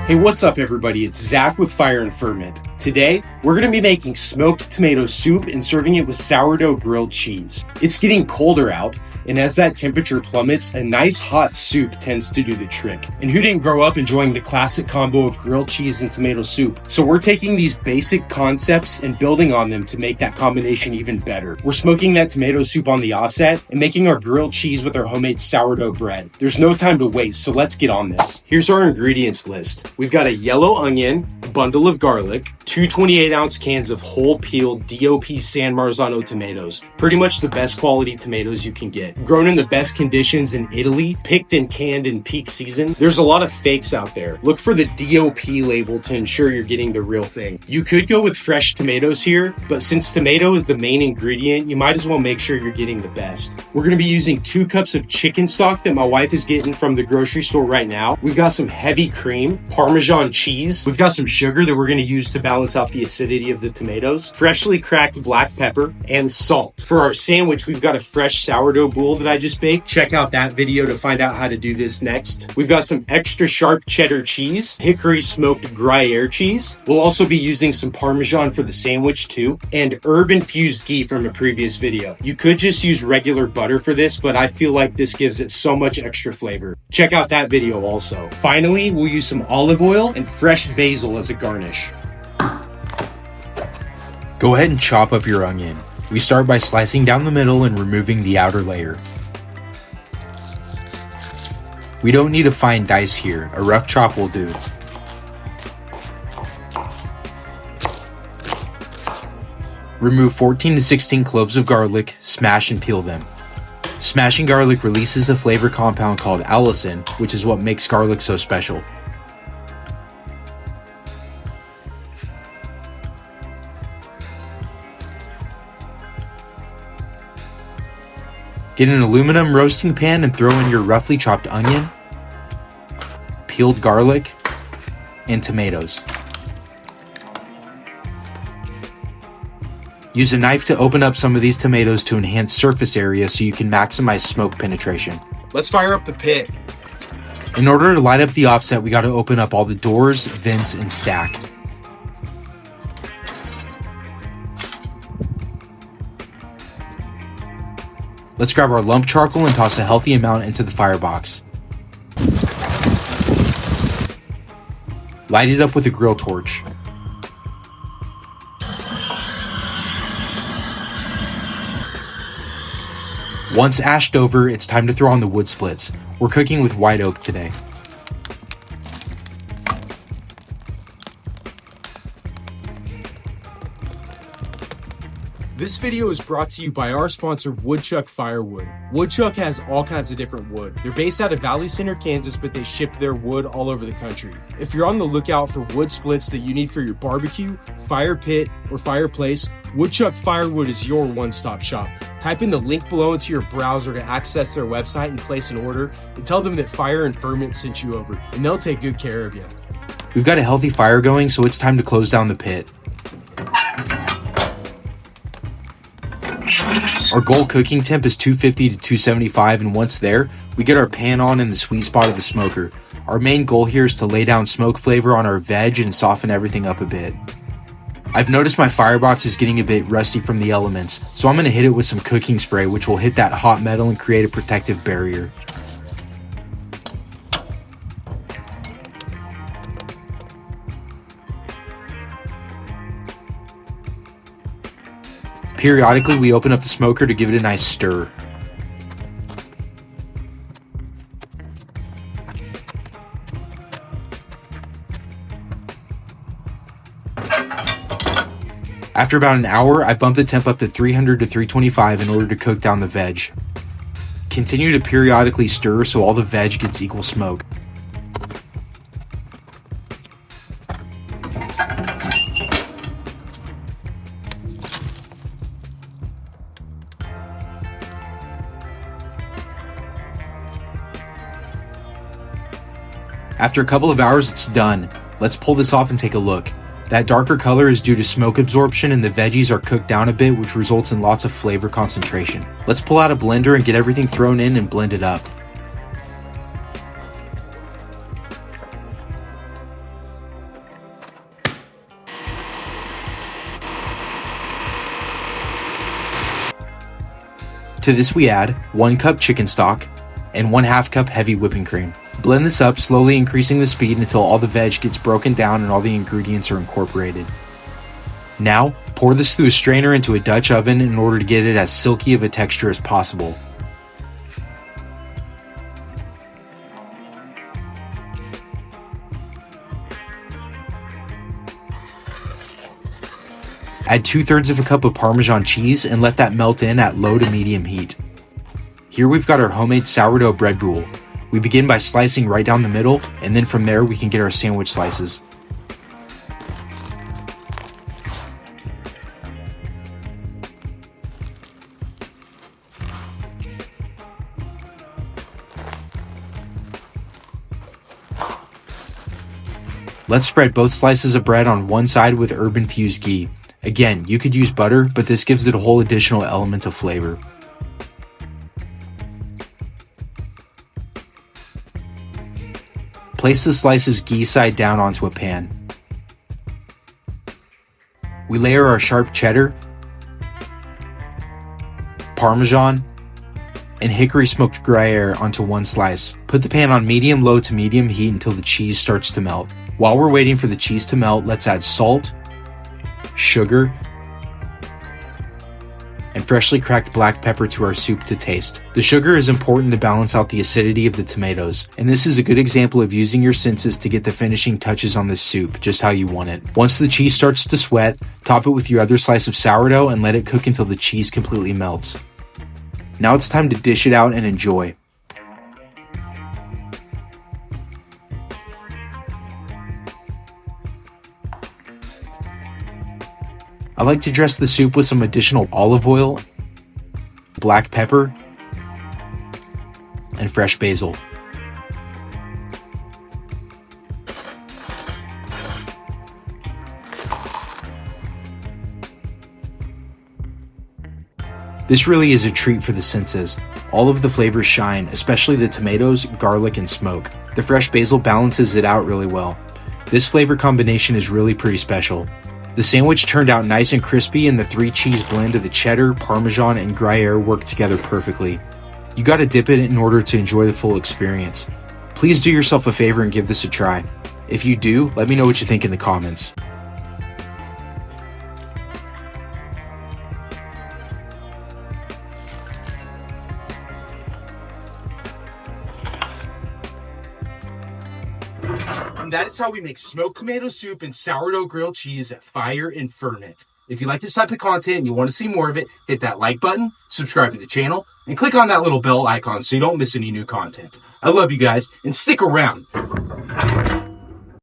Hey, what's up everybody? It's Zach with Fire and Ferment. Today, we're going to be making smoked tomato soup and serving it with sourdough grilled cheese. It's getting colder out, and as that temperature plummets, a nice hot soup tends to do the trick. And who didn't grow up enjoying the classic combo of grilled cheese and tomato soup? So we're taking these basic concepts and building on them to make that combination even better. We're smoking that tomato soup on the offset and making our grilled cheese with our homemade sourdough bread. There's no time to waste, so let's get on this. Here's our ingredients list. We've got a yellow onion, a bundle of garlic, 2 28-ounce cans of whole peeled DOP San Marzano tomatoes. Pretty much the best quality tomatoes you can get. Grown in the best conditions in Italy, picked and canned in peak season. There's a lot of fakes out there. Look for the DOP label to ensure you're getting the real thing. You could go with fresh tomatoes here, but since tomato is the main ingredient, you might as well make sure you're getting the best. We're going to be using 2 cups of chicken stock that my wife is getting from the grocery store right now. We've got some heavy cream, Parmesan cheese. We've got some sugar that we're going to use to balance out the acidity of the tomatoes, freshly cracked black pepper, and salt. For our sandwich, we've got a fresh sourdough boule that I just baked. Check out that video to find out how to do this next. We've got some extra sharp cheddar cheese, hickory smoked Gruyere cheese. We'll also be using some Parmesan for the sandwich too, and herb infused ghee from a previous video. You could just use regular butter for this, but I feel like this gives it so much extra flavor. Check out that video also. Finally, we'll use some olive oil and fresh basil as a garnish. Go ahead and chop up your onion. We start by slicing down the middle and removing the outer layer. We don't need a fine dice here, a rough chop will do. Remove 14 to 16 cloves of garlic, smash and peel them. Smashing garlic releases a flavor compound called allicin, which is what makes garlic so special. Get an aluminum roasting pan and throw in your roughly chopped onion, peeled garlic, and tomatoes. Use a knife to open up some of these tomatoes to enhance surface area so you can maximize smoke penetration. Let's fire up the pit. In order to light up the offset, we got to open up all the doors, vents, and stack. Let's grab our lump charcoal and toss a healthy amount into the firebox. Light it up with a grill torch. Once ashed over, it's time to throw on the wood splits. We're cooking with white oak today. This video is brought to you by our sponsor, Woodchuck Firewood. Woodchuck has all kinds of different wood. They're based out of Valley Center, Kansas, but they ship their wood all over the country. If you're on the lookout for wood splits that you need for your barbecue, fire pit, or fireplace, Woodchuck Firewood is your one-stop shop. Type in the link below into your browser to access their website and place an order, and tell them that Fire and Ferment sent you over, and they'll take good care of you. We've got a healthy fire going, so it's time to close down the pit. Our goal cooking temp is 250 to 275, and once there, we get our pan on in the sweet spot of the smoker. Our main goal here is to lay down smoke flavor on our veg and soften everything up a bit. I've noticed my firebox is getting a bit rusty from the elements, so I'm going to hit it with some cooking spray, which will hit that hot metal and create a protective barrier. Periodically, we open up the smoker to give it a nice stir. After about an hour, I bump the temp up to 300 to 325 in order to cook down the veg. Continue to periodically stir so all the veg gets equal smoke. After a couple of hours, it's done. Let's pull this off and take a look. That darker color is due to smoke absorption and the veggies are cooked down a bit, which results in lots of flavor concentration. Let's pull out a blender and get everything thrown in and blend it up. To this we add 1 cup chicken stock and 1/2 cup heavy whipping cream. Blend this up, slowly increasing the speed until all the veg gets broken down and all the ingredients are incorporated. Now, pour this through a strainer into a Dutch oven in order to get it as silky of a texture as possible. Add 2/3 of a cup of Parmesan cheese and let that melt in at low to medium heat. Here we've got our homemade sourdough bread boule. We begin by slicing right down the middle, and then from there we can get our sandwich slices. Let's spread both slices of bread on one side with herb-infused ghee. Again, you could use butter, but this gives it a whole additional element of flavor. Place the slices ghee side down onto a pan. We layer our sharp cheddar, Parmesan, and hickory smoked Gruyere onto one slice. Put the pan on medium-low to medium heat until the cheese starts to melt. While we're waiting for the cheese to melt, let's add salt, sugar, and freshly cracked black pepper to our soup to taste. The sugar is important to balance out the acidity of the tomatoes, and this is a good example of using your senses to get the finishing touches on this soup just how you want it. Once the cheese starts to sweat, top it with your other slice of sourdough and let it cook until the cheese completely melts. Now it's time to dish it out and enjoy. I like to dress the soup with some additional olive oil, black pepper, and fresh basil. This really is a treat for the senses. All of the flavors shine, especially the tomatoes, garlic, and smoke. The fresh basil balances it out really well. This flavor combination is really pretty special. The sandwich turned out nice and crispy, and the 3-cheese blend of the cheddar, Parmesan, and Gruyere worked together perfectly. You gotta dip it in order to enjoy the full experience. Please do yourself a favor and give this a try. If you do, let me know what you think in the comments. And that is how we make smoked tomato soup and sourdough grilled cheese at Fire and Ferment. If you like this type of content and you want to see more of it, hit that like button, subscribe to the channel, and click on that little bell icon so you don't miss any new content. I love you guys, and stick around.